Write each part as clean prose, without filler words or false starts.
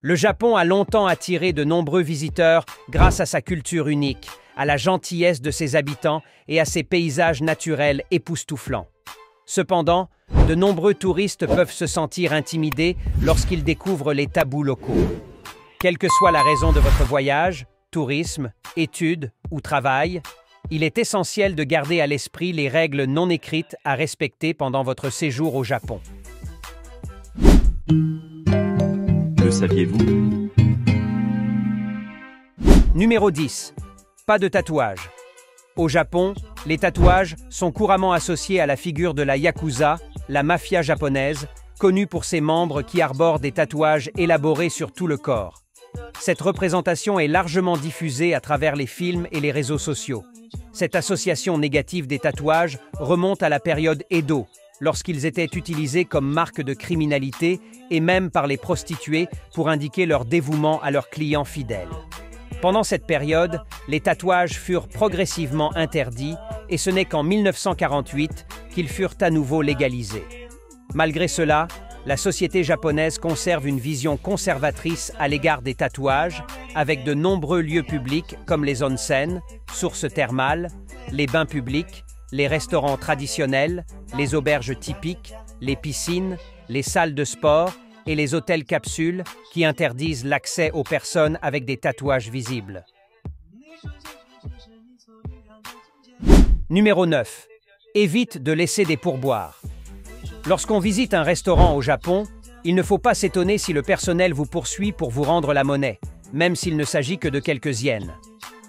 Le Japon a longtemps attiré de nombreux visiteurs grâce à sa culture unique, à la gentillesse de ses habitants et à ses paysages naturels époustouflants. Cependant, de nombreux touristes peuvent se sentir intimidés lorsqu'ils découvrent les tabous locaux. Quelle que soit la raison de votre voyage, tourisme, études ou travail, il est essentiel de garder à l'esprit les règles non écrites à respecter pendant votre séjour au Japon. Le saviez-vous? Numéro 10. Pas de tatouage. Au Japon, les tatouages sont couramment associés à la figure de la Yakuza, la mafia japonaise, connue pour ses membres qui arborent des tatouages élaborés sur tout le corps. Cette représentation est largement diffusée à travers les films et les réseaux sociaux. Cette association négative des tatouages remonte à la période Edo, lorsqu'ils étaient utilisés comme marque de criminalité et même par les prostituées pour indiquer leur dévouement à leurs clients fidèles. Pendant cette période, les tatouages furent progressivement interdits et ce n'est qu'en 1948 qu'ils furent à nouveau légalisés. Malgré cela, la société japonaise conserve une vision conservatrice à l'égard des tatouages, avec de nombreux lieux publics comme les onsen, sources thermales, les bains publics, les restaurants traditionnels, les auberges typiques, les piscines, les salles de sport et les hôtels capsules qui interdisent l'accès aux personnes avec des tatouages visibles. Numéro 9. Évite de laisser des pourboires. Lorsqu'on visite un restaurant au Japon, il ne faut pas s'étonner si le personnel vous poursuit pour vous rendre la monnaie, même s'il ne s'agit que de quelques yens.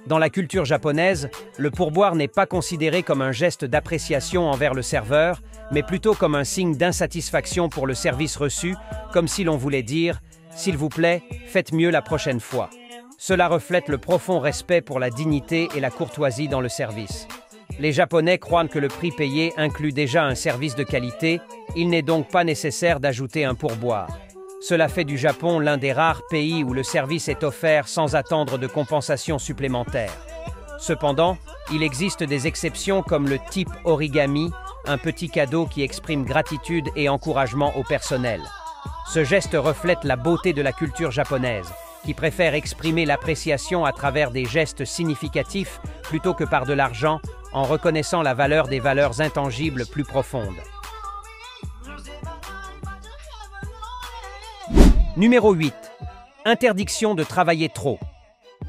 Dans la culture japonaise, le pourboire n'est pas considéré comme un geste d'appréciation envers le serveur, mais plutôt comme un signe d'insatisfaction pour le service reçu, comme si l'on voulait dire « S'il vous plaît, faites mieux la prochaine fois ». Cela reflète le profond respect pour la dignité et la courtoisie dans le service. Les Japonais croient que le prix payé inclut déjà un service de qualité, il n'est donc pas nécessaire d'ajouter un pourboire. Cela fait du Japon l'un des rares pays où le service est offert sans attendre de compensation supplémentaire. Cependant, il existe des exceptions comme le tip origami, un petit cadeau qui exprime gratitude et encouragement au personnel. Ce geste reflète la beauté de la culture japonaise, qui préfère exprimer l'appréciation à travers des gestes significatifs plutôt que par de l'argent, en reconnaissant la valeur des valeurs intangibles plus profondes. Numéro 8. Interdiction de travailler trop.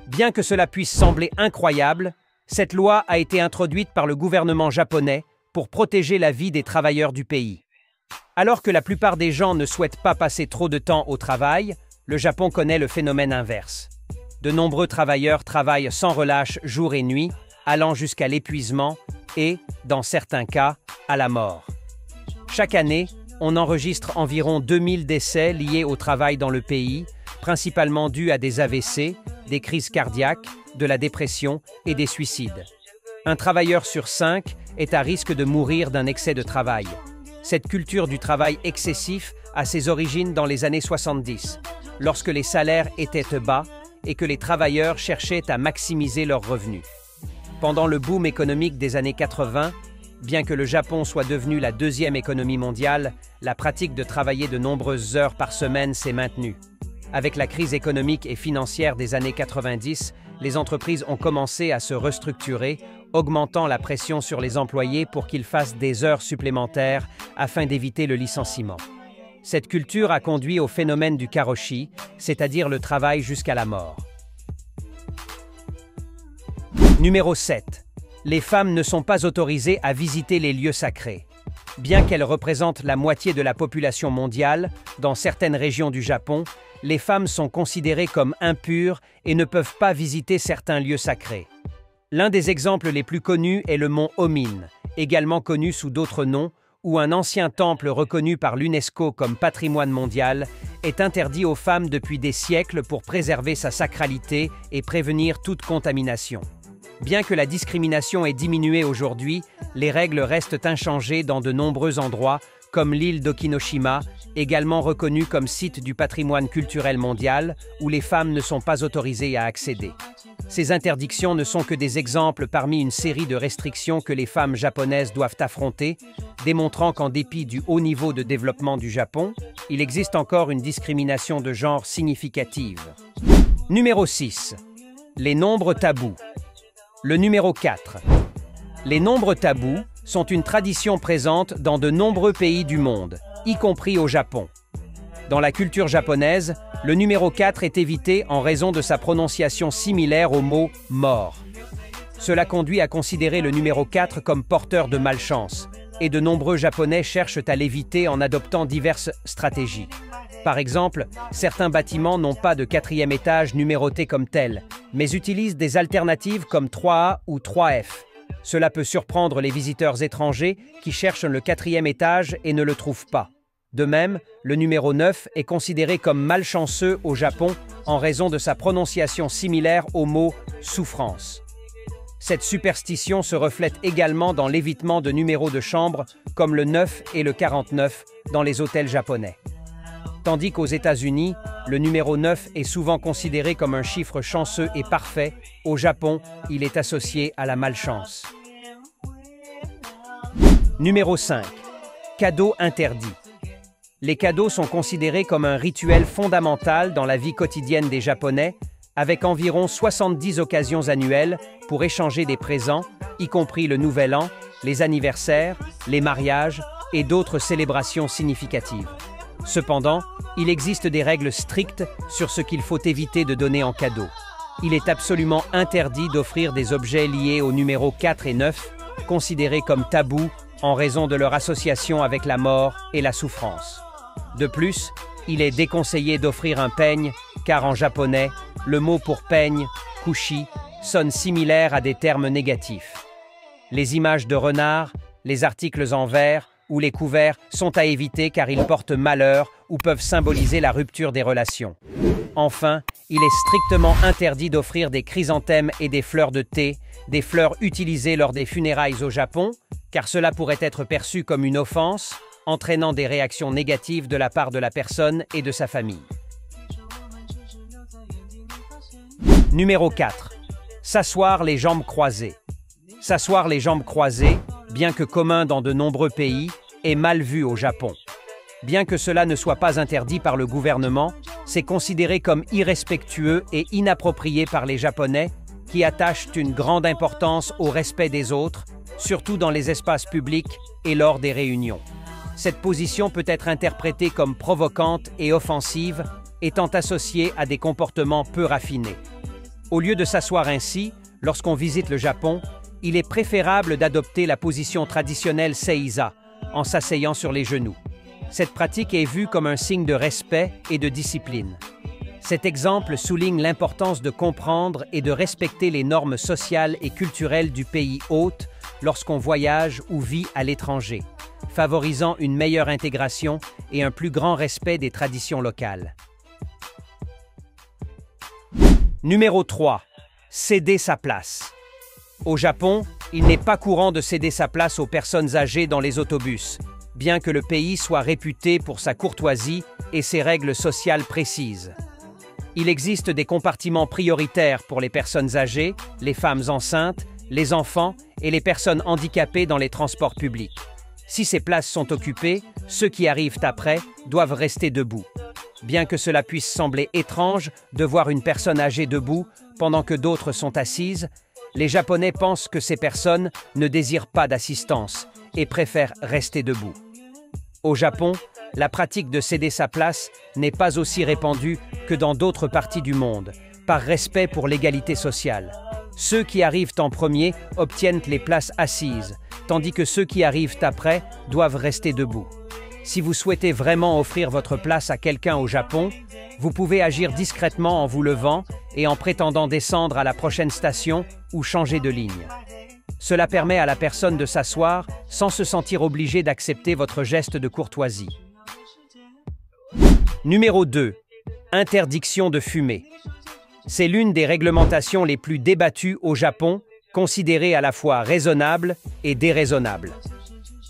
Bien que cela puisse sembler incroyable, cette loi a été introduite par le gouvernement japonais pour protéger la vie des travailleurs du pays. Alors que la plupart des gens ne souhaitent pas passer trop de temps au travail, le Japon connaît le phénomène inverse. De nombreux travailleurs travaillent sans relâche jour et nuit, allant jusqu'à l'épuisement et, dans certains cas, à la mort. Chaque année, on enregistre environ 2000 décès liés au travail dans le pays, principalement dus à des AVC, des crises cardiaques, de la dépression et des suicides. Un travailleur sur 5 est à risque de mourir d'un excès de travail. Cette culture du travail excessif a ses origines dans les années 70, lorsque les salaires étaient bas et que les travailleurs cherchaient à maximiser leurs revenus. Pendant le boom économique des années 80, bien que le Japon soit devenu la deuxième économie mondiale, la pratique de travailler de nombreuses heures par semaine s'est maintenue. Avec la crise économique et financière des années 90, les entreprises ont commencé à se restructurer, augmentant la pression sur les employés pour qu'ils fassent des heures supplémentaires afin d'éviter le licenciement. Cette culture a conduit au phénomène du karoshi, c'est-à-dire le travail jusqu'à la mort. Numéro 7. Les femmes ne sont pas autorisées à visiter les lieux sacrés. Bien qu'elles représentent la moitié de la population mondiale, dans certaines régions du Japon, les femmes sont considérées comme impures et ne peuvent pas visiter certains lieux sacrés. L'un des exemples les plus connus est le mont Omin, également connu sous d'autres noms, où un ancien temple reconnu par l'UNESCO comme patrimoine mondial est interdit aux femmes depuis des siècles pour préserver sa sacralité et prévenir toute contamination. Bien que la discrimination ait diminué aujourd'hui, les règles restent inchangées dans de nombreux endroits, comme l'île d'Okinoshima, également reconnue comme site du patrimoine culturel mondial, où les femmes ne sont pas autorisées à accéder. Ces interdictions ne sont que des exemples parmi une série de restrictions que les femmes japonaises doivent affronter, démontrant qu'en dépit du haut niveau de développement du Japon, il existe encore une discrimination de genre significative. Numéro 6. Les nombres tabous. Le numéro 4. Les nombres tabous sont une tradition présente dans de nombreux pays du monde, y compris au Japon. Dans la culture japonaise, le numéro 4 est évité en raison de sa prononciation similaire au mot « mort ». Cela conduit à considérer le numéro 4 comme porteur de malchance, et de nombreux Japonais cherchent à l'éviter en adoptant diverses stratégies. Par exemple, certains bâtiments n'ont pas de 4e étage numéroté comme tel, mais utilisent des alternatives comme 3A ou 3F. Cela peut surprendre les visiteurs étrangers qui cherchent le 4e étage et ne le trouvent pas. De même, le numéro 9 est considéré comme malchanceux au Japon en raison de sa prononciation similaire au mot « souffrance ». Cette superstition se reflète également dans l'évitement de numéros de chambre comme le 9 et le 49 dans les hôtels japonais. Tandis qu'aux États-Unis, le numéro 9 est souvent considéré comme un chiffre chanceux et parfait, au Japon, il est associé à la malchance. Numéro 5. Cadeaux interdits. Les cadeaux sont considérés comme un rituel fondamental dans la vie quotidienne des Japonais, avec environ 70 occasions annuelles pour échanger des présents, y compris le Nouvel An, les anniversaires, les mariages et d'autres célébrations significatives. Cependant, il existe des règles strictes sur ce qu'il faut éviter de donner en cadeau. Il est absolument interdit d'offrir des objets liés aux numéros 4 et 9, considérés comme tabous en raison de leur association avec la mort et la souffrance. De plus, il est déconseillé d'offrir un peigne, car en japonais, le mot pour peigne, kushi, sonne similaire à des termes négatifs. Les images de renards, les articles en verre ou les couverts sont à éviter car ils portent malheur ou peuvent symboliser la rupture des relations. Enfin, il est strictement interdit d'offrir des chrysanthèmes et des fleurs de thé, des fleurs utilisées lors des funérailles au Japon, car cela pourrait être perçu comme une offense, entraînant des réactions négatives de la part de la personne et de sa famille. Numéro 4. S'asseoir les jambes croisées. S'asseoir les jambes croisées, bien que commun dans de nombreux pays, est mal vu au Japon. Bien que cela ne soit pas interdit par le gouvernement, c'est considéré comme irrespectueux et inapproprié par les Japonais qui attachent une grande importance au respect des autres, surtout dans les espaces publics et lors des réunions. Cette position peut être interprétée comme provocante et offensive, étant associée à des comportements peu raffinés. Au lieu de s'asseoir ainsi, lorsqu'on visite le Japon, il est préférable d'adopter la position traditionnelle Seiza, en s'asseyant sur les genoux. Cette pratique est vue comme un signe de respect et de discipline. Cet exemple souligne l'importance de comprendre et de respecter les normes sociales et culturelles du pays hôte lorsqu'on voyage ou vit à l'étranger, favorisant une meilleure intégration et un plus grand respect des traditions locales. Numéro 3. Céder sa place. Au Japon, il n'est pas courant de céder sa place aux personnes âgées dans les autobus, bien que le pays soit réputé pour sa courtoisie et ses règles sociales précises. Il existe des compartiments prioritaires pour les personnes âgées, les femmes enceintes, les enfants et les personnes handicapées dans les transports publics. Si ces places sont occupées, ceux qui arrivent après doivent rester debout. Bien que cela puisse sembler étrange de voir une personne âgée debout pendant que d'autres sont assises, les Japonais pensent que ces personnes ne désirent pas d'assistance et préfèrent rester debout. Au Japon, la pratique de céder sa place n'est pas aussi répandue que dans d'autres parties du monde, par respect pour l'égalité sociale. Ceux qui arrivent en premier obtiennent les places assises, tandis que ceux qui arrivent après doivent rester debout. Si vous souhaitez vraiment offrir votre place à quelqu'un au Japon, vous pouvez agir discrètement en vous levant et en prétendant descendre à la prochaine station ou changer de ligne. Cela permet à la personne de s'asseoir sans se sentir obligé d'accepter votre geste de courtoisie. Numéro 2. Interdiction de fumer. C'est l'une des réglementations les plus débattues au Japon, considérée à la fois raisonnable et déraisonnable.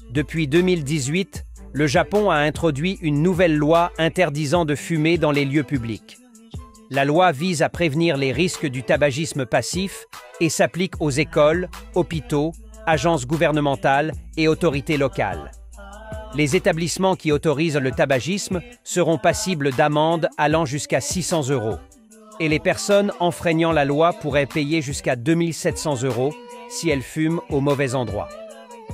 Depuis 2018, le Japon a introduit une nouvelle loi interdisant de fumer dans les lieux publics. La loi vise à prévenir les risques du tabagisme passif et s'applique aux écoles, hôpitaux, agences gouvernementales et autorités locales. Les établissements qui autorisent le tabagisme seront passibles d'amendes allant jusqu'à 600 € et les personnes enfreignant la loi pourraient payer jusqu'à 2 700 € si elles fument au mauvais endroit.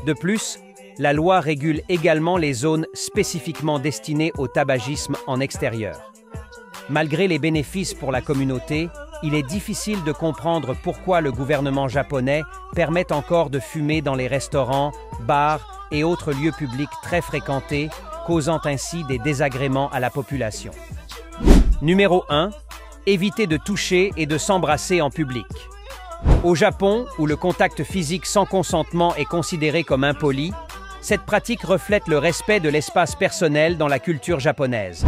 De plus, la loi régule également les zones spécifiquement destinées au tabagisme en extérieur. Malgré les bénéfices pour la communauté, il est difficile de comprendre pourquoi le gouvernement japonais permet encore de fumer dans les restaurants, bars et autres lieux publics très fréquentés, causant ainsi des désagréments à la population. Numéro 1. Éviter de toucher et de s'embrasser en public. Au Japon, où le contact physique sans consentement est considéré comme impoli, cette pratique reflète le respect de l'espace personnel dans la culture japonaise.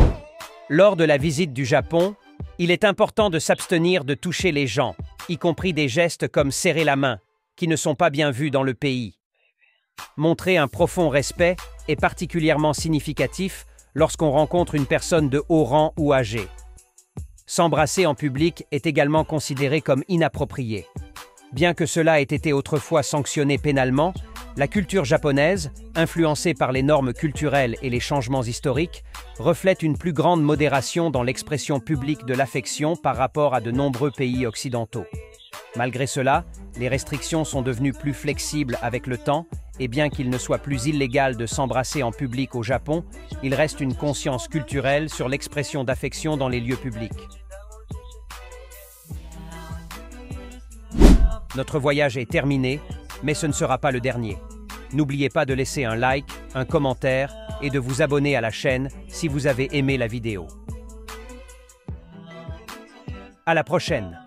Lors de la visite du Japon, il est important de s'abstenir de toucher les gens, y compris des gestes comme serrer la main, qui ne sont pas bien vus dans le pays. Montrer un profond respect est particulièrement significatif lorsqu'on rencontre une personne de haut rang ou âgée. S'embrasser en public est également considéré comme inapproprié. Bien que cela ait été autrefois sanctionné pénalement, la culture japonaise, influencée par les normes culturelles et les changements historiques, reflète une plus grande modération dans l'expression publique de l'affection par rapport à de nombreux pays occidentaux. Malgré cela, les restrictions sont devenues plus flexibles avec le temps, et bien qu'il ne soit plus illégal de s'embrasser en public au Japon, il reste une conscience culturelle sur l'expression d'affection dans les lieux publics. Notre voyage est terminé, mais ce ne sera pas le dernier. N'oubliez pas de laisser un like, un commentaire et de vous abonner à la chaîne si vous avez aimé la vidéo. À la prochaine!